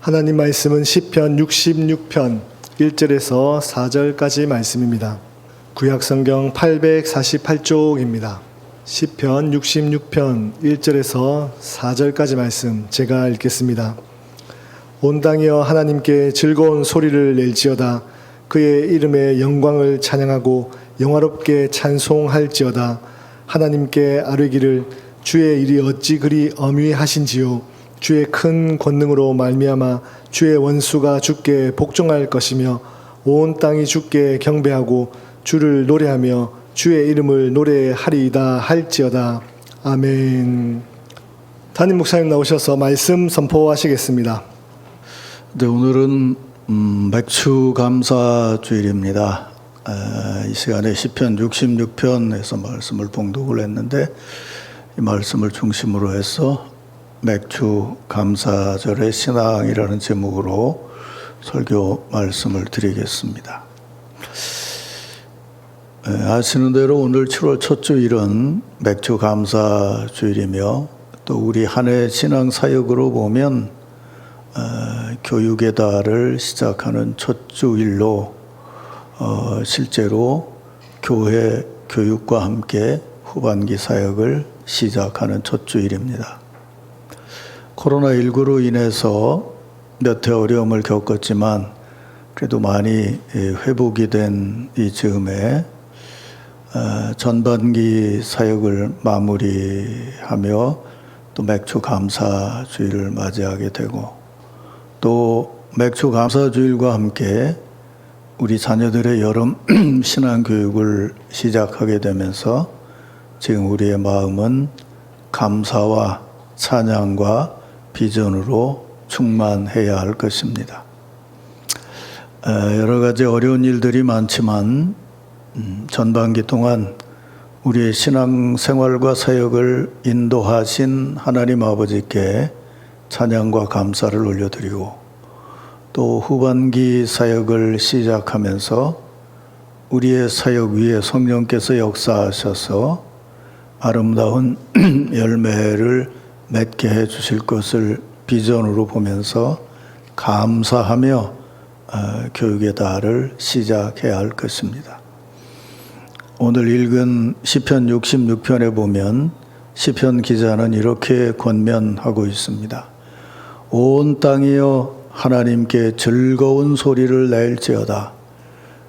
하나님 말씀은 시편 66편 1절에서 4절까지 말씀입니다. 구약성경 848쪽입니다. 시편 66편 1절에서 4절까지 말씀 제가 읽겠습니다. 온 땅이여 하나님께 즐거운 소리를 낼지어다. 그의 이름의 영광을 찬양하고 영화롭게 찬송할지어다. 하나님께 아뢰기를 주의 일이 어찌 그리 엄위하신지요. 주의 큰 권능으로 말미암아 주의 원수가 주께 복종할 것이며 온 땅이 주께 경배하고 주를 노래하며 주의 이름을 노래하리이다 할지어다. 아멘. 담임 목사님 나오셔서 말씀 선포하시겠습니다. 네, 오늘은 맥주 감사 주일입니다. 이 시간에 시편 66편에서 말씀을 봉독을 했는데 이 말씀을 중심으로 해서 맥주 감사절의 신앙이라는 제목으로 설교 말씀을 드리겠습니다. 아시는 대로 오늘 7월 첫 주일은 맥주 감사 주일이며 또 우리 한 해 신앙 사역으로 보면 교육의 달을 시작하는 첫 주일로 실제로 교회 교육과 함께 후반기 사역을 시작하는 첫 주일입니다. 코로나19로 인해서 몇 해 어려움을 겪었지만 그래도 많이 회복이 된 이 즈음에 전반기 사역을 마무리하며 또 맥주 감사 주일을 맞이하게 되고 또 맥주 감사 주일과 함께 우리 자녀들의 여름 신앙 교육을 시작하게 되면서 지금 우리의 마음은 감사와 찬양과 비전으로 충만해야 할 것입니다. 여러 가지 어려운 일들이 많지만 전반기 동안 우리의 신앙 생활과 사역을 인도하신 하나님 아버지께 찬양과 감사를 올려드리고 또 후반기 사역을 시작하면서 우리의 사역 위에 성령께서 역사하셔서 아름다운 열매를 맺게 해 주실 것을 비전으로 보면서 감사하며 교육의 달을 시작해야 할 것입니다. 오늘 읽은 시편 66편에 보면 시편 기자는 이렇게 권면하고 있습니다. 온 땅이여 하나님께 즐거운 소리를 낼지어다.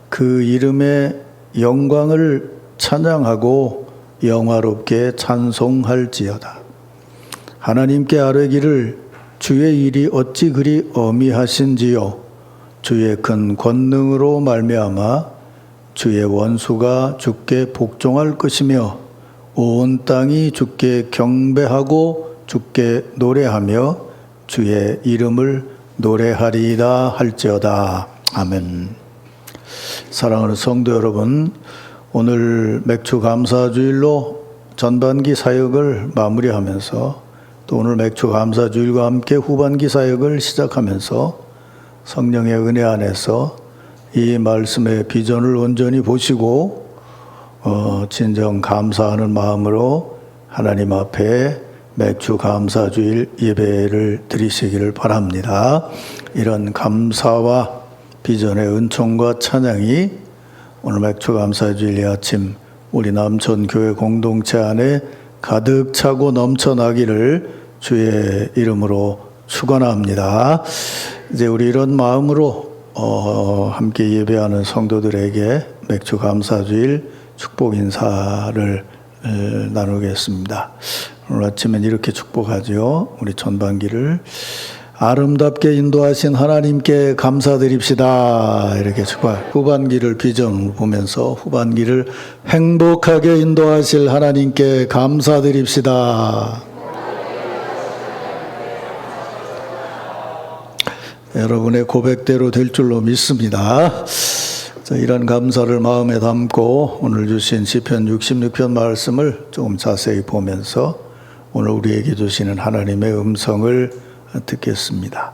그 이름의 영광을 찬양하고 영화롭게 찬송할지어다. 하나님께 아뢰기를 주의 일이 어찌 그리 엄위하신지요. 주의 큰 권능으로 말미암아 주의 원수가 주께 복종할 것이며 온 땅이 주께 경배하고 주께 노래하며 주의 이름을 노래하리이다 할지어다. 아멘. 사랑하는 성도 여러분, 오늘 맥주 감사주일로 전반기 사역을 마무리하면서 또 오늘 맥주 감사주일과 함께 후반기 사역을 시작하면서 성령의 은혜 안에서 이 말씀의 비전을 온전히 보시고 진정 감사하는 마음으로 하나님 앞에 맥주 감사주일 예배를 드리시기를 바랍니다. 이런 감사와 비전의 은총과 찬양이 오늘 맥주 감사주일의 아침 우리 남천교회 공동체 안에 가득 차고 넘쳐나기를 주의 이름으로 축원합니다. 이제 우리 이런 마음으로 함께 예배하는 성도들에게 맥주 감사주일 축복 인사를 나누겠습니다. 오늘 아침엔 이렇게 축복하죠. 우리 전반기를 아름답게 인도하신 하나님께 감사드립시다. 이렇게 축복. 후반기를 비전으로 보면서 후반기를 행복하게 인도하실 하나님께 감사드립시다. 여러분의 고백대로 될 줄로 믿습니다. 자, 이런 감사를 마음에 담고 오늘 주신 시편 66편 말씀을 조금 자세히 보면서 오늘 우리에게 주시는 하나님의 음성을 듣겠습니다.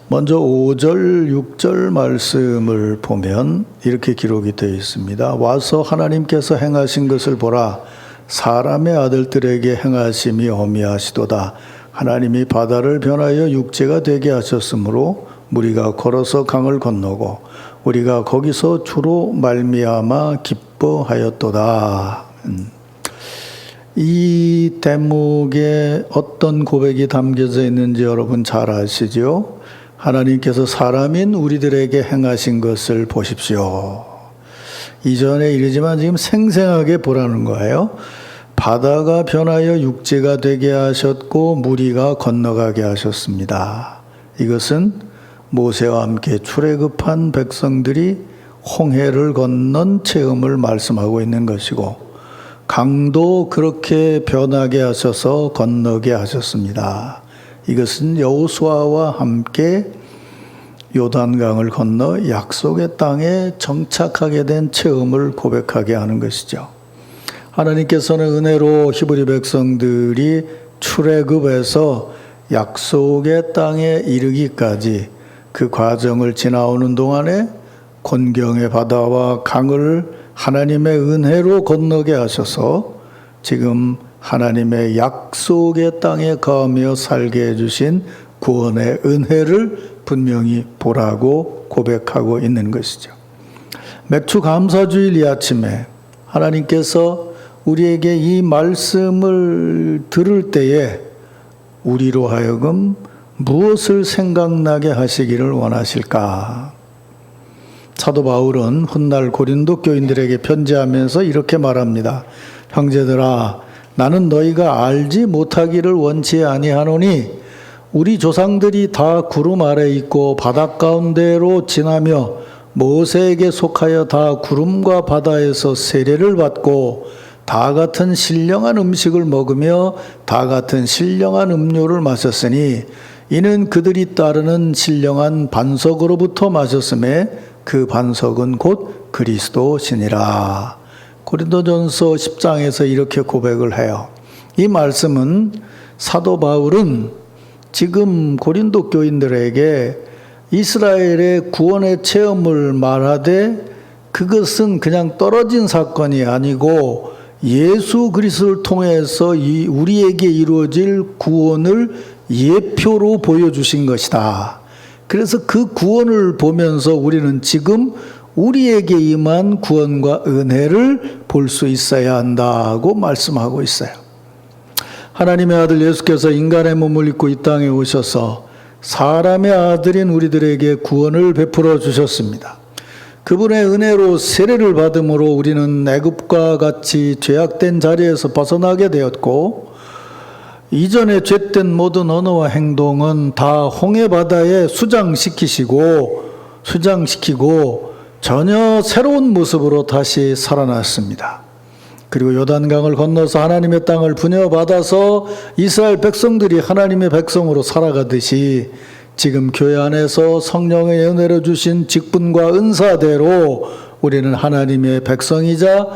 먼저 5절, 6절 말씀을 보면 이렇게 기록이 되어 있습니다. 와서 하나님께서 행하신 것을 보라. 사람의 아들들에게 행하심이 어미하시도다. 하나님이 바다를 변하여 육지가 되게 하셨으므로 무리가 걸어서 강을 건너고 우리가 거기서 주로 말미암아 기뻐하였도다. 이 대목에 어떤 고백이 담겨져 있는지 여러분 잘 아시죠? 하나님께서 사람인 우리들에게 행하신 것을 보십시오. 이전에 이르지만 지금 생생하게 보라는 거예요. 바다가 변하여 육지가 되게 하셨고 무리가 건너가게 하셨습니다. 이것은 모세와 함께 출애굽한 백성들이 홍해를 건넌 체험을 말씀하고 있는 것이고 강도 그렇게 변하게 하셔서 건너게 하셨습니다. 이것은 여호수아와 함께 요단강을 건너 약속의 땅에 정착하게 된 체험을 고백하게 하는 것이죠. 하나님께서는 은혜로 히브리 백성들이 출애굽에서 약속의 땅에 이르기까지 그 과정을 지나오는 동안에 곤경의 바다와 강을 하나님의 은혜로 건너게 하셔서 지금 하나님의 약속의 땅에 거하며 살게 해주신 구원의 은혜를 분명히 보라고 고백하고 있는 것이죠. 맥주 감사주일 이 아침에 하나님께서 우리에게 이 말씀을 들을 때에 우리로 하여금 무엇을 생각나게 하시기를 원하실까? 사도 바울은 훗날 고린도 교인들에게 편지하면서 이렇게 말합니다. 형제들아, 나는 너희가 알지 못하기를 원치 아니하노니 우리 조상들이 다 구름 아래 있고 바닷 가운데로 지나며 모세에게 속하여 다 구름과 바다에서 세례를 받고 다 같은 신령한 음식을 먹으며 다 같은 신령한 음료를 마셨으니 이는 그들이 따르는 신령한 반석으로부터 마셨음에 그 반석은 곧 그리스도시니라. 고린도전서 10장에서 이렇게 고백을 해요. 이 말씀은 사도 바울은 지금 고린도 교인들에게 이스라엘의 구원의 체험을 말하되 그것은 그냥 떨어진 사건이 아니고 예수 그리스도를 통해서 우리에게 이루어질 구원을 예표로 보여주신 것이다. 그래서 그 구원을 보면서 우리는 지금 우리에게 임한 구원과 은혜를 볼 수 있어야 한다고 말씀하고 있어요. 하나님의 아들 예수께서 인간의 몸을 입고 이 땅에 오셔서 사람의 아들인 우리들에게 구원을 베풀어 주셨습니다. 그분의 은혜로 세례를 받음으로 우리는 애굽과 같이 죄악된 자리에서 벗어나게 되었고 이전에 죄된 모든 언어와 행동은 다 홍해 바다에 수장시키고 전혀 새로운 모습으로 다시 살아났습니다. 그리고 요단강을 건너서 하나님의 땅을 분여받아서 이스라엘 백성들이 하나님의 백성으로 살아가듯이 지금 교회 안에서 성령의 은혜로 주신 직분과 은사대로 우리는 하나님의 백성이자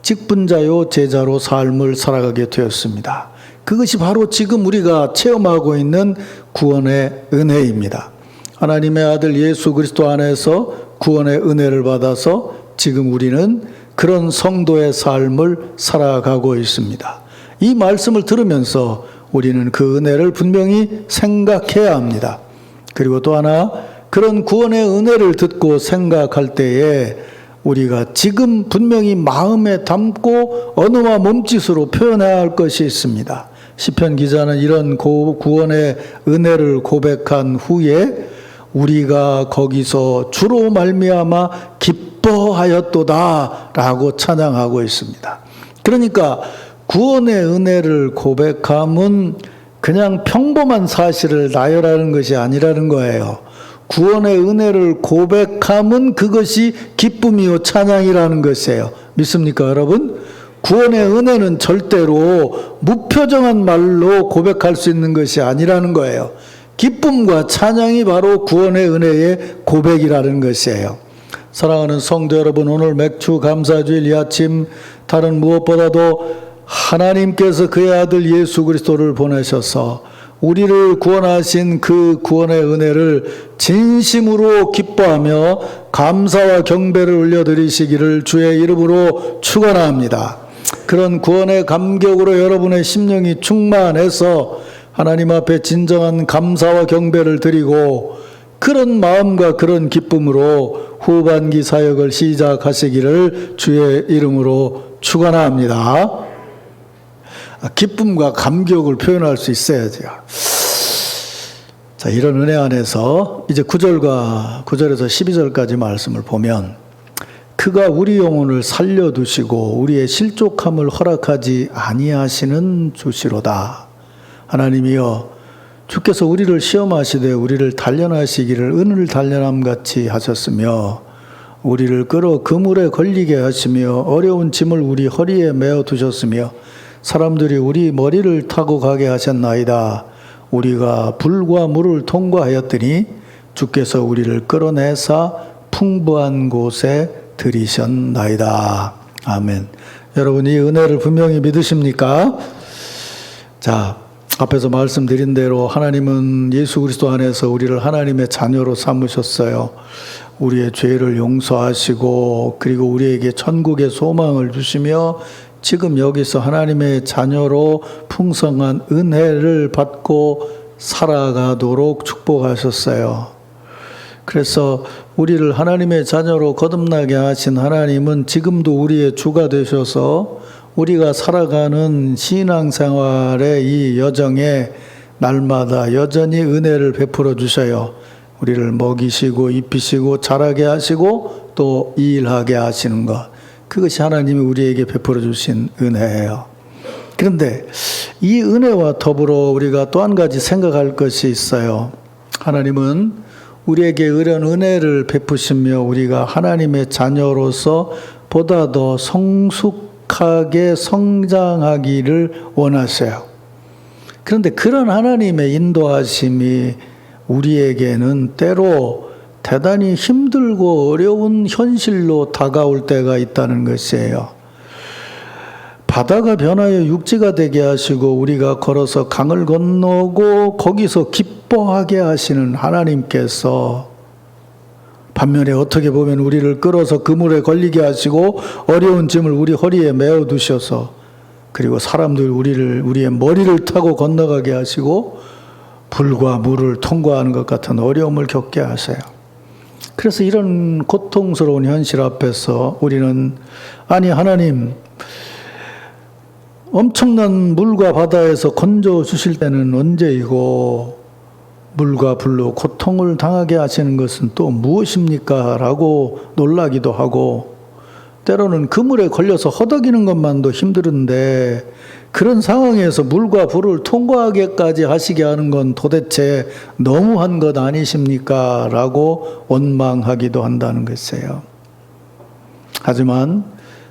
직분자요 제자로 삶을 살아가게 되었습니다. 그것이 바로 지금 우리가 체험하고 있는 구원의 은혜입니다. 하나님의 아들 예수 그리스도 안에서 구원의 은혜를 받아서 지금 우리는 그런 성도의 삶을 살아가고 있습니다. 이 말씀을 들으면서 우리는 그 은혜를 분명히 생각해야 합니다. 그리고 또 하나 그런 구원의 은혜를 듣고 생각할 때에 우리가 지금 분명히 마음에 담고 언어와 몸짓으로 표현해야 할 것이 있습니다. 시편 기자는 이런 구원의 은혜를 고백한 후에 우리가 거기서 주로 말미암아 기뻐하였도다 라고 찬양하고 있습니다. 그러니까 구원의 은혜를 고백함은 그냥 평범한 사실을 나열하는 것이 아니라는 거예요. 구원의 은혜를 고백함은 그것이 기쁨이요 찬양이라는 것이에요. 믿습니까 여러분? 구원의 은혜는 절대로 무표정한 말로 고백할 수 있는 것이 아니라는 거예요. 기쁨과 찬양이 바로 구원의 은혜의 고백이라는 것이에요. 사랑하는 성도 여러분, 오늘 맥주 감사주일 이 아침 다른 무엇보다도 하나님께서 그의 아들 예수 그리스도를 보내셔서 우리를 구원하신 그 구원의 은혜를 진심으로 기뻐하며 감사와 경배를 올려드리시기를 주의 이름으로 축원합니다. 그런 구원의 감격으로 여러분의 심령이 충만해서 하나님 앞에 진정한 감사와 경배를 드리고 그런 마음과 그런 기쁨으로 후반기 사역을 시작하시기를 주의 이름으로 축원합니다. 기쁨과 감격을 표현할 수 있어야죠. 자, 이런 은혜 안에서 이제 9절에서 12절까지 말씀을 보면 그가 우리 영혼을 살려두시고 우리의 실족함을 허락하지 아니하시는 주시로다. 하나님이여, 주께서 우리를 시험하시되 우리를 단련하시기를 은을 단련함 같이 하셨으며 우리를 끌어 그물에 걸리게 하시며 어려운 짐을 우리 허리에 메어 두셨으며 사람들이 우리 머리를 타고 가게 하셨나이다. 우리가 불과 물을 통과하였더니 주께서 우리를 끌어내사 풍부한 곳에 들이셨나이다. 아멘. 여러분, 이 은혜를 분명히 믿으십니까? 자, 앞에서 말씀드린 대로 하나님은 예수 그리스도 안에서 우리를 하나님의 자녀로 삼으셨어요. 우리의 죄를 용서하시고 그리고 우리에게 천국의 소망을 주시며 지금 여기서 하나님의 자녀로 풍성한 은혜를 받고 살아가도록 축복하셨어요. 그래서 우리를 하나님의 자녀로 거듭나게 하신 하나님은 지금도 우리의 주가 되셔서 우리가 살아가는 신앙생활의 이 여정에 날마다 여전히 은혜를 베풀어 주셔요. 우리를 먹이시고 입히시고 자라게 하시고 또 일하게 하시는 것, 그것이 하나님이 우리에게 베풀어 주신 은혜예요. 그런데 이 은혜와 더불어 우리가 또 한 가지 생각할 것이 있어요. 하나님은 우리에게 이런 은혜를 베푸시며 우리가 하나님의 자녀로서 보다 더 성숙하게 성장하기를 원하세요. 그런데 그런 하나님의 인도하심이 우리에게는 때로 대단히 힘들고 어려운 현실로 다가올 때가 있다는 것이에요. 바다가 변하여 육지가 되게 하시고 우리가 걸어서 강을 건너고 거기서 기뻐하게 하시는 하나님께서 반면에 어떻게 보면 우리를 끌어서 그물에 걸리게 하시고 어려운 짐을 우리 허리에 메어 두셔서 그리고 사람들 우리의 머리를 타고 건너가게 하시고 불과 물을 통과하는 것 같은 어려움을 겪게 하세요. 그래서 이런 고통스러운 현실 앞에서 우리는 아니 하나님, 엄청난 물과 바다에서 건져 주실 때는 언제이고 물과 불로 고통을 당하게 하시는 것은 또 무엇입니까? 라고 놀라기도 하고 때로는 그물에 걸려서 허덕이는 것만도 힘든데 그런 상황에서 물과 불을 통과하게까지 하시게 하는 건 도대체 너무한 것 아니십니까? 라고 원망하기도 한다는 것이에요. 하지만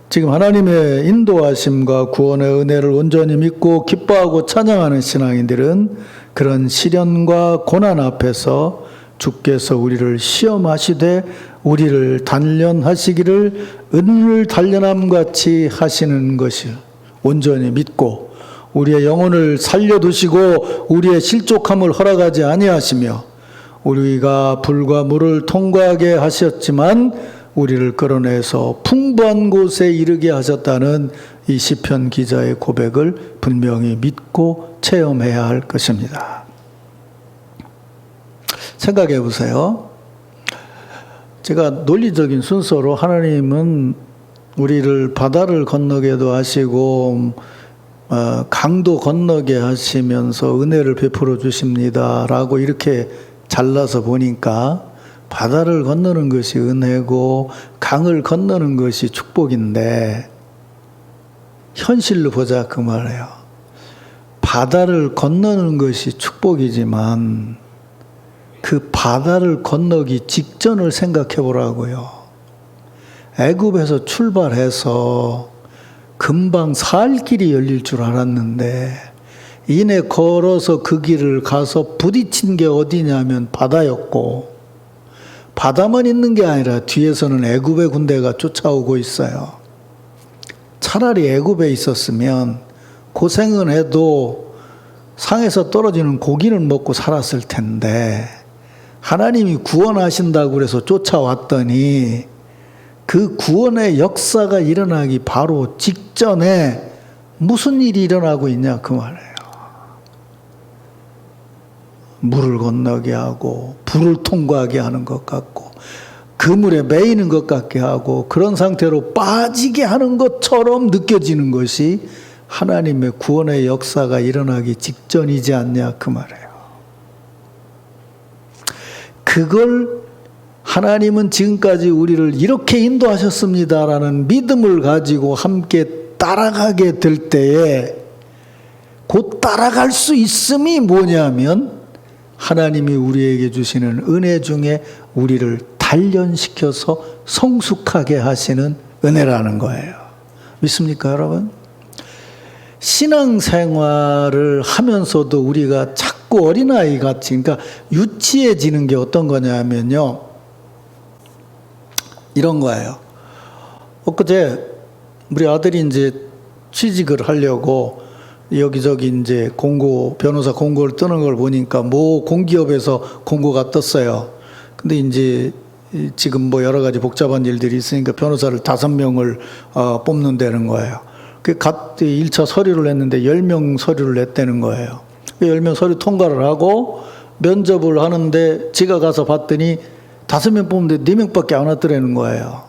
지금 하나님의 인도하심과 구원의 은혜를 온전히 믿고 기뻐하고 찬양하는 신앙인들은 그런 시련과 고난 앞에서 주께서 우리를 시험하시되 우리를 단련하시기를 은을 단련함 같이 하시는 것을 온전히 믿고 우리의 영혼을 살려두시고 우리의 실족함을 허락하지 아니하시며 우리가 불과 물을 통과하게 하셨지만 우리를 끌어내서 풍부한 곳에 이르게 하셨다는 이 시편 기자의 고백을 분명히 믿고 체험해야 할 것입니다. 생각해 보세요. 제가 논리적인 순서로 하나님은 우리를 바다를 건너게도 하시고 강도 건너게 하시면서 은혜를 베풀어 주십니다 라고 이렇게 잘라서 보니까 바다를 건너는 것이 은혜고 강을 건너는 것이 축복인데 현실로 보자 그 말이에요. 바다를 건너는 것이 축복이지만 그 바다를 건너기 직전을 생각해 보라고요. 애굽에서 출발해서 금방 살 길이 열릴 줄 알았는데 이내 걸어서 그 길을 가서 부딪힌 게 어디냐면 바다였고 바다만 있는 게 아니라 뒤에서는 애굽의 군대가 쫓아오고 있어요. 차라리 애굽에 있었으면 고생은 해도 상에서 떨어지는 고기는 먹고 살았을 텐데 하나님이 구원하신다고 그래서 쫓아왔더니 그 구원의 역사가 일어나기 바로 직전에 무슨 일이 일어나고 있냐 그 말이에요. 물을 건너게 하고 불을 통과하게 하는 것 같고 그물에 매이는 것 같게 하고 그런 상태로 빠지게 하는 것처럼 느껴지는 것이 하나님의 구원의 역사가 일어나기 직전이지 않냐 그 말이에요. 그걸 하나님은 지금까지 우리를 이렇게 인도하셨습니다라는 믿음을 가지고 함께 따라가게 될 때에 곧 따라갈 수 있음이 뭐냐면 하나님이 우리에게 주시는 은혜 중에 우리를 단련시켜서 성숙하게 하시는 은혜라는 거예요. 믿습니까, 여러분? 신앙생활을 하면서도 우리가 자꾸 어린아이 같이, 그러니까 유치해지는 게 어떤 거냐면요. 이런 거예요. 엊그제 우리 아들이 이제 취직을 하려고 여기저기 이제 변호사 공고를 뜨는 걸 보니까 뭐 공기업에서 공고가 떴어요. 근데 이제 지금 뭐 여러 가지 복잡한 일들이 있으니까 변호사를 5명을 뽑는다는 거예요. 그 1차 서류를 냈는데 10명 서류를 냈다는 거예요. 그 10명 서류 통과를 하고 면접을 하는데 제가 가서 봤더니 5명 뽑는데 4명밖에 안 왔더라는 거예요.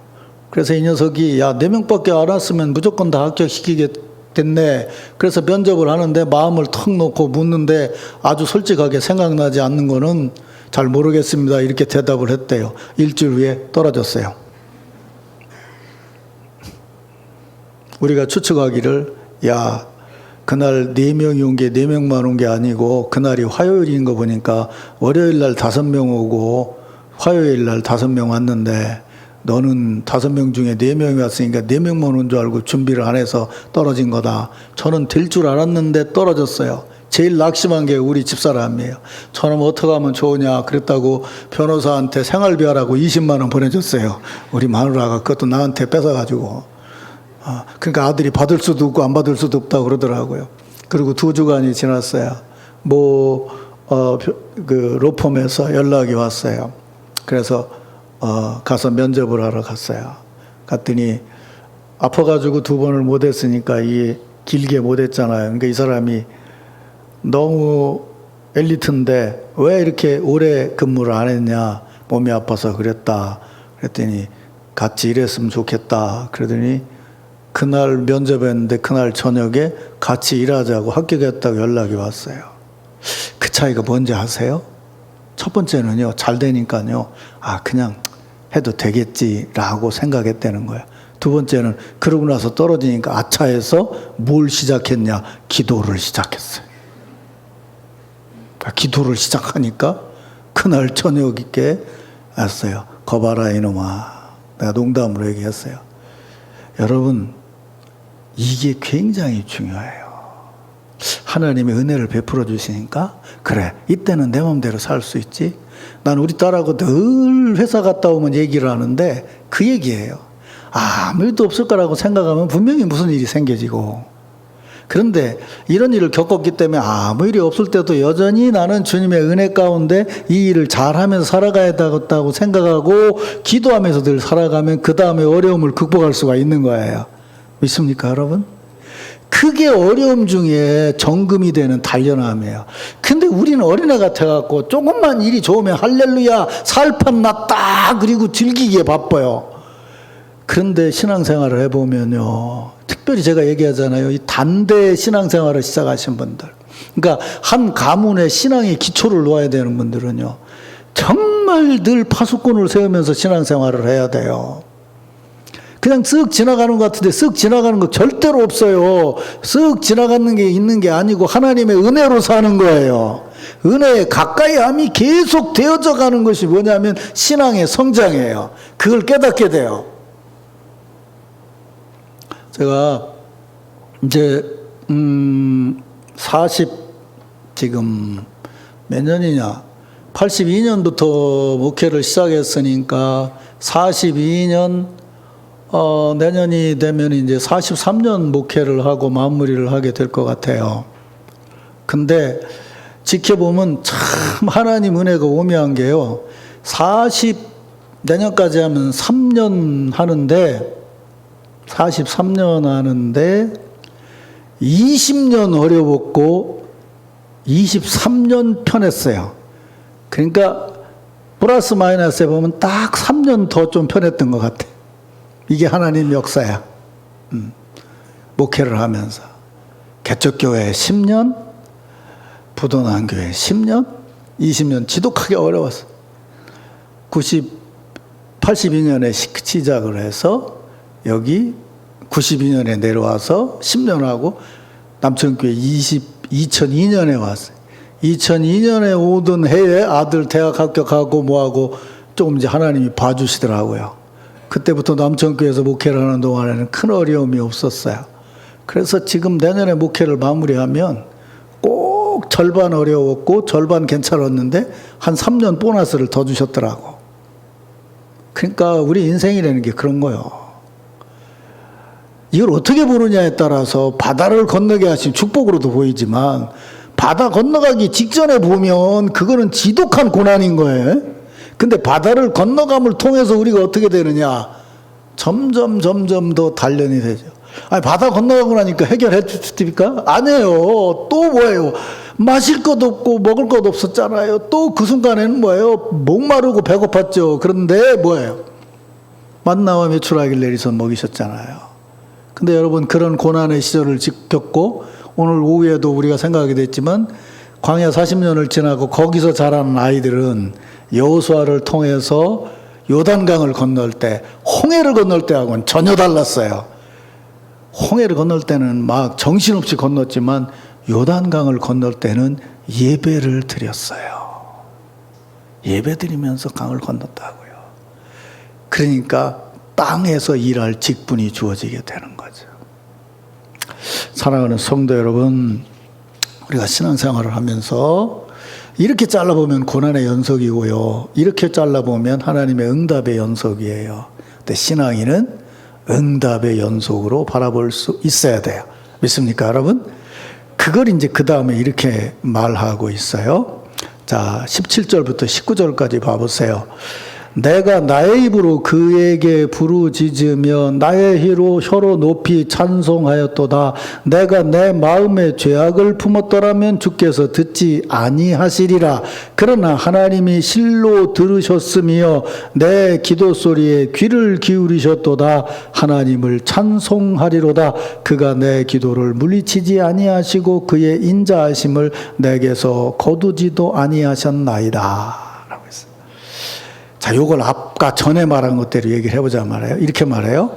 그래서 이 녀석이 야 4명밖에 안 왔으면 무조건 다 합격시키게 됐네. 그래서 면접을 하는데 마음을 턱 놓고 묻는데 아주 솔직하게 생각나지 않는 거는 잘 모르겠습니다. 이렇게 대답을 했대요. 일주일 후에 떨어졌어요. 우리가 추측하기를 야 그날 4명이 온 게 4명만 온 게 아니고 그날이 화요일인 거 보니까 월요일 날 5명 오고 화요일 날 5명 왔는데 너는 5명 중에 4명이 왔으니까 4명만 온 줄 알고 준비를 안 해서 떨어진 거다. 저는 될 줄 알았는데 떨어졌어요. 제일 낙심한 게 우리 집사람이에요. 저는 어떻게 하면 좋으냐 그랬다고 변호사한테 생활비 하라고 20만 원 보내줬어요. 우리 마누라가 그것도 나한테 뺏어가지고. 그러니까 아들이 받을 수도 없고 안 받을 수도 없다고 그러더라고요. 그리고 2주간이 지났어요. 그 로펌에서 연락이 왔어요. 그래서 가서 면접을 하러 갔어요. 갔더니 아파가지고 2번을 못 했으니까 길게 못 했잖아요. 그러니까 이 사람이 너무 엘리트인데 왜 이렇게 오래 근무를 안 했냐. 몸이 아파서 그랬다. 그랬더니 같이 일했으면 좋겠다. 그러더니 그날 면접했는데 그날 저녁에 같이 일하자고 합격했다고 연락이 왔어요. 그 차이가 뭔지 아세요? 첫 번째는요, 잘 되니까요, 그냥 해도 되겠지라고 생각했다는 거예요. 두 번째는 그러고 나서 떨어지니까 아차해서 뭘 시작했냐? 기도를 시작했어요. 기도를 시작하니까 그날 저녁에 왔어요. 거봐라 이놈아. 내가 농담으로 얘기했어요. 여러분, 이게 굉장히 중요해요. 하나님의 은혜를 베풀어 주시니까 그래 이때는 내 마음대로 살 수 있지. 난 우리 딸하고 늘 회사 갔다 오면 얘기를 하는데 그 얘기예요. 아무 일도 없을 거라고 생각하면 분명히 무슨 일이 생겨지고, 그런데 이런 일을 겪었기 때문에 아무 일이 없을 때도 여전히 나는 주님의 은혜 가운데 이 일을 잘하면서 살아가야 되겠다고 생각하고 기도하면서 늘 살아가면 그 다음에 어려움을 극복할 수가 있는 거예요. 믿습니까, 여러분? 그게 어려움 중에 정금이 되는 단련함이에요. 근데 우리는 어린애 같아갖고 조금만 일이 좋으면 할렐루야 살판 났다 그리고 즐기기에 바빠요. 그런데 신앙생활을 해보면요, 특별히 제가 얘기하잖아요, 이 단대 신앙생활을 시작하신 분들, 그러니까 한 가문의 신앙의 기초를 놓아야 되는 분들은요 정말 늘 파수꾼을 세우면서 신앙생활을 해야 돼요. 그냥 쓱 지나가는 것 같은데 쓱 지나가는 거 절대로 없어요. 쓱 지나가는 게 있는 게 아니고 하나님의 은혜로 사는 거예요. 은혜에 가까이 함이 계속 되어져 가는 것이 뭐냐면 신앙의 성장이에요. 그걸 깨닫게 돼요. 제가 이제 지금 몇 년이냐, 82년부터 목회를 시작했으니까 42년, 내년이 되면 이제 43년 목회를 하고 마무리를 하게 될 것 같아요. 근데 지켜보면 참 하나님 은혜가 오묘한 게요, 내년까지 하면 3년 하는데 43년 하는데 20년 어려웠고 23년 편했어요. 그러니까 플러스 마이너스에 보면 딱 3년 더 좀 편했던 것 같아. 이게 하나님 역사야. 목회를 하면서 개척교회 10년, 부도난교회 10년, 20년 지독하게 어려웠어. 82년에 시작을 해서 여기 92년에 내려와서 10년 하고 남천교회 2002년에 왔어요. 2002년에 오던 해에 아들 대학 합격하고 뭐하고 조금 이제 하나님이 봐주시더라고요. 그때부터 남천교회에서 목회를 하는 동안에는 큰 어려움이 없었어요. 그래서 지금 내년에 목회를 마무리하면 꼭 절반 어려웠고 절반 괜찮았는데 한 3년 보너스를 더 주셨더라고. 그러니까 우리 인생이라는 게 그런 거예요. 이걸 어떻게 보느냐에 따라서 바다를 건너게 하신 축복으로도 보이지만 바다 건너가기 직전에 보면 그거는 지독한 고난인 거예요. 근데 바다를 건너감을 통해서 우리가 어떻게 되느냐? 점점 더 단련이 되죠. 아니, 바다 건너가고 나니까 해결해 주십니까? 아니에요. 또 뭐예요? 마실 것 없고 먹을 것 없었잖아요. 또 그 순간에는 뭐예요? 목마르고 배고팠죠. 그런데 뭐예요? 만나와 메추라기를 내리서 먹이셨잖아요. 근데 여러분, 그런 고난의 시절을 겪고 오늘 오후에도 우리가 생각하게 됐지만 광야 40년을 지나고 거기서 자라는 아이들은 여호수아를 통해서 요단강을 건널 때, 홍해를 건널 때하고는 전혀 달랐어요. 홍해를 건널 때는 막 정신없이 건넜지만 요단강을 건널 때는 예배를 드렸어요. 예배 드리면서 강을 건넜다고요. 그러니까 땅에서 일할 직분이 주어지게 되는 거죠. 사랑하는 성도 여러분, 우리가 신앙생활을 하면서 이렇게 잘라보면 고난의 연속이고요, 이렇게 잘라보면 하나님의 응답의 연속이에요. 근데 신앙인은 응답의 연속으로 바라볼 수 있어야 돼요. 믿습니까, 여러분? 그걸 이제 그 다음에 이렇게 말하고 있어요. 자, 17절부터 19절까지 봐보세요. 내가 나의 입으로 그에게 부르짖으며 나의 혀로 높이 찬송하였도다. 내가 내 마음의 죄악을 품었더라면 주께서 듣지 아니하시리라. 그러나 하나님이 실로 들으셨으며 내 기도 소리에 귀를 기울이셨도다. 하나님을 찬송하리로다. 그가 내 기도를 물리치지 아니하시고 그의 인자하심을 내게서 거두지도 아니하셨나이다. 자, 요걸 아까 전에 말한 것대로 얘기를 해보자 말이에요. 이렇게 말해요.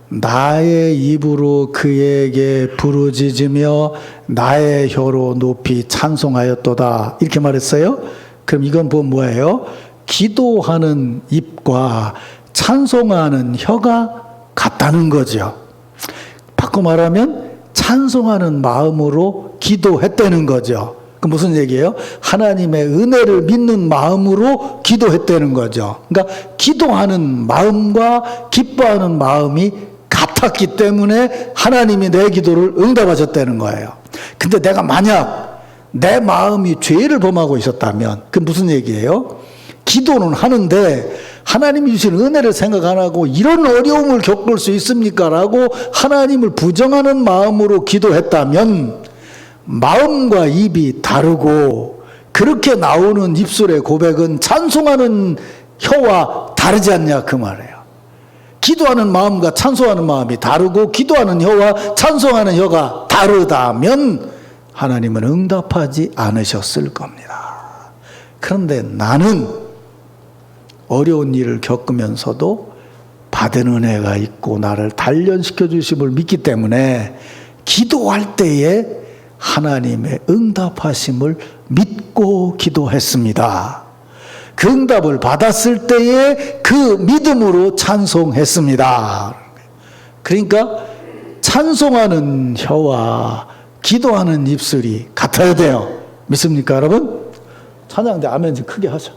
나의 입으로 그에게 부르짖으며 나의 혀로 높이 찬송하였도다. 이렇게 말했어요. 그럼 이건 뭐예요? 기도하는 입과 찬송하는 혀가 같다는 거죠. 바꿔 말하면 찬송하는 마음으로 기도했다는 거죠. 그 무슨 얘기예요? 하나님의 은혜를 믿는 마음으로 기도했다는 거죠. 그러니까 기도하는 마음과 기뻐하는 마음이 같았기 때문에 하나님이 내 기도를 응답하셨다는 거예요. 근데 내가 만약 내 마음이 죄를 범하고 있었다면 그 무슨 얘기예요? 기도는 하는데 하나님이 주신 은혜를 생각 안 하고 이런 어려움을 겪을 수 있습니까? 라고 하나님을 부정하는 마음으로 기도했다면 마음과 입이 다르고 그렇게 나오는 입술의 고백은 찬송하는 혀와 다르지 않냐 그 말이에요. 기도하는 마음과 찬송하는 마음이 다르고 기도하는 혀와 찬송하는 혀가 다르다면 하나님은 응답하지 않으셨을 겁니다. 그런데 나는 어려운 일을 겪으면서도 받은 은혜가 있고 나를 단련시켜 주심을 믿기 때문에 기도할 때에 하나님의 응답하심을 믿고 기도했습니다. 그 응답을 받았을 때에 그 믿음으로 찬송했습니다. 그러니까 찬송하는 혀와 기도하는 입술이 같아야 돼요. 믿습니까, 여러분? 찬양대 아멘 좀 크게 하죠.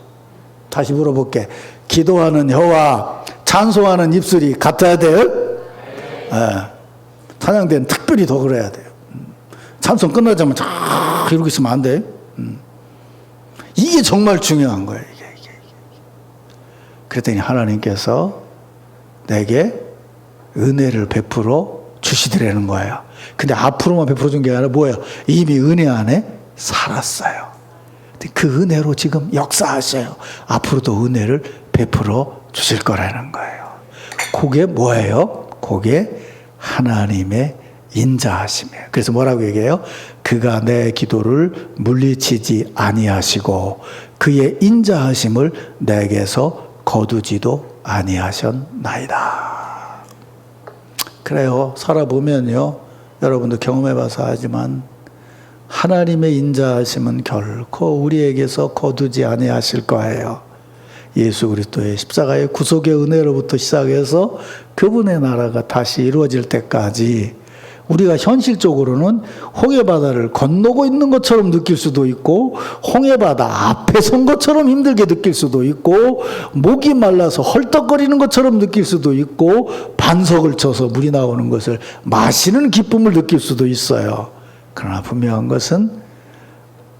다시 물어볼게. 기도하는 혀와 찬송하는 입술이 같아야 돼요? 네. 찬양대는 특별히 더 그래야 돼요. 찬송 끝나자면 쫙 이러고 있으면 안 돼. 이게 정말 중요한 거예요. 이게. 그랬더니 하나님께서 내게 은혜를 베풀어 주시더라는 거예요. 근데 앞으로만 베풀어 준 게 아니라 뭐예요? 이미 은혜 안에 살았어요. 그 은혜로 지금 역사하셔요. 앞으로도 은혜를 베풀어 주실 거라는 거예요. 그게 뭐예요? 그게 하나님의 인자하심이에요. 그래서 뭐라고 얘기해요? 그가 내 기도를 물리치지 아니하시고 그의 인자하심을 내게서 거두지도 아니하셨나이다. 그래요. 살아보면요. 여러분도 경험해봐서 하지만 하나님의 인자하심은 결코 우리에게서 거두지 아니하실 거예요. 예수 그리스도의 십자가의 구속의 은혜로부터 시작해서 그분의 나라가 다시 이루어질 때까지 우리가 현실적으로는 홍해바다를 건너고 있는 것처럼 느낄 수도 있고 홍해바다 앞에 선 것처럼 힘들게 느낄 수도 있고 목이 말라서 헐떡거리는 것처럼 느낄 수도 있고 반석을 쳐서 물이 나오는 것을 마시는 기쁨을 느낄 수도 있어요. 그러나 분명한 것은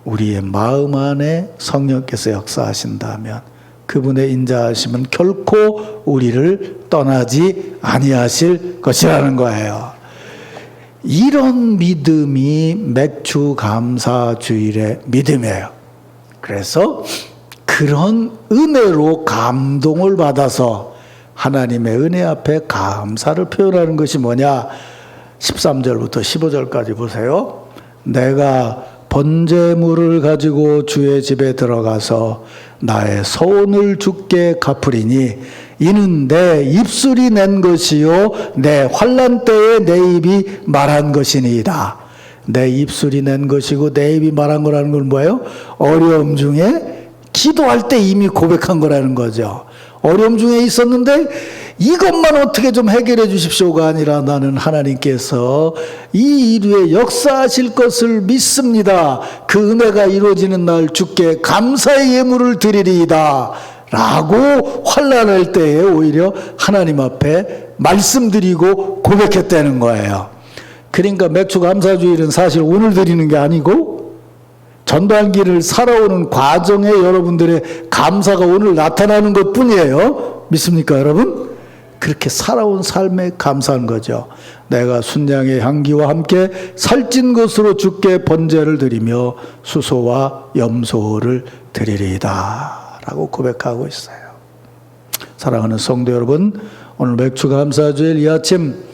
우리의 마음 안에 성령께서 역사하신다면 그분의 인자하심은 결코 우리를 떠나지 아니하실 것이라는 거예요. 이런 믿음이 맥주 감사 주일의 믿음이에요. 그래서 그런 은혜로 감동을 받아서 하나님의 은혜 앞에 감사를 표현하는 것이 뭐냐? 13절부터 15절까지 보세요. 내가 번제물을 가지고 주의 집에 들어가서 나의 서원을 주께 갚으리니 이는 내 입술이 낸 것이요 내 환난 때에 내 입이 말한 것이니이다. 내 입술이 낸 것이고 내 입이 말한 거라는 건 뭐예요? 어려움 중에 기도할 때 이미 고백한 거라는 거죠. 어려움 중에 있었는데 이것만 어떻게 좀 해결해 주십시오가 아니라 나는 하나님께서 이 일에 역사하실 것을 믿습니다. 그 은혜가 이루어지는 날 주께 감사의 예물을 드리리이다 라고 환난할 때에 오히려 하나님 앞에 말씀드리고 고백했다는 거예요. 그러니까 맥주 감사주일은 사실 오늘 드리는 게 아니고 전반기를 살아오는 과정에 여러분들의 감사가 오늘 나타나는 것 뿐이에요. 믿습니까 여러분? 그렇게 살아온 삶에 감사한 거죠. 내가 순양의 향기와 함께 살찐 것으로 주께 번제를 드리며 수소와 염소를 드리리이다 라고 고백하고 있어요. 사랑하는 성도 여러분, 오늘 맥주 감사주일 이 아침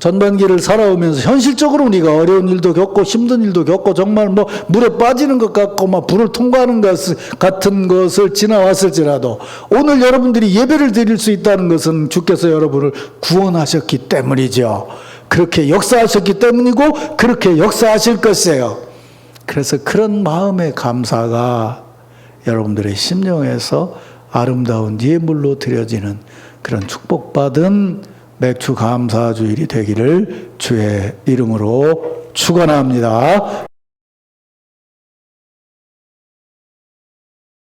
전반기를 살아오면서 현실적으로 우리가 어려운 일도 겪고 힘든 일도 겪고 정말 뭐 물에 빠지는 것 같고 막 불을 통과하는 것 같은 것을 지나왔을지라도 오늘 여러분들이 예배를 드릴 수 있다는 것은 주께서 여러분을 구원하셨기 때문이죠. 그렇게 역사하셨기 때문이고 그렇게 역사하실 것이에요. 그래서 그런 마음의 감사가 여러분들의 심령에서 아름다운 예물로 드려지는 그런 축복받은 맥주 감사주일이 되기를 주의 이름으로 축원합니다.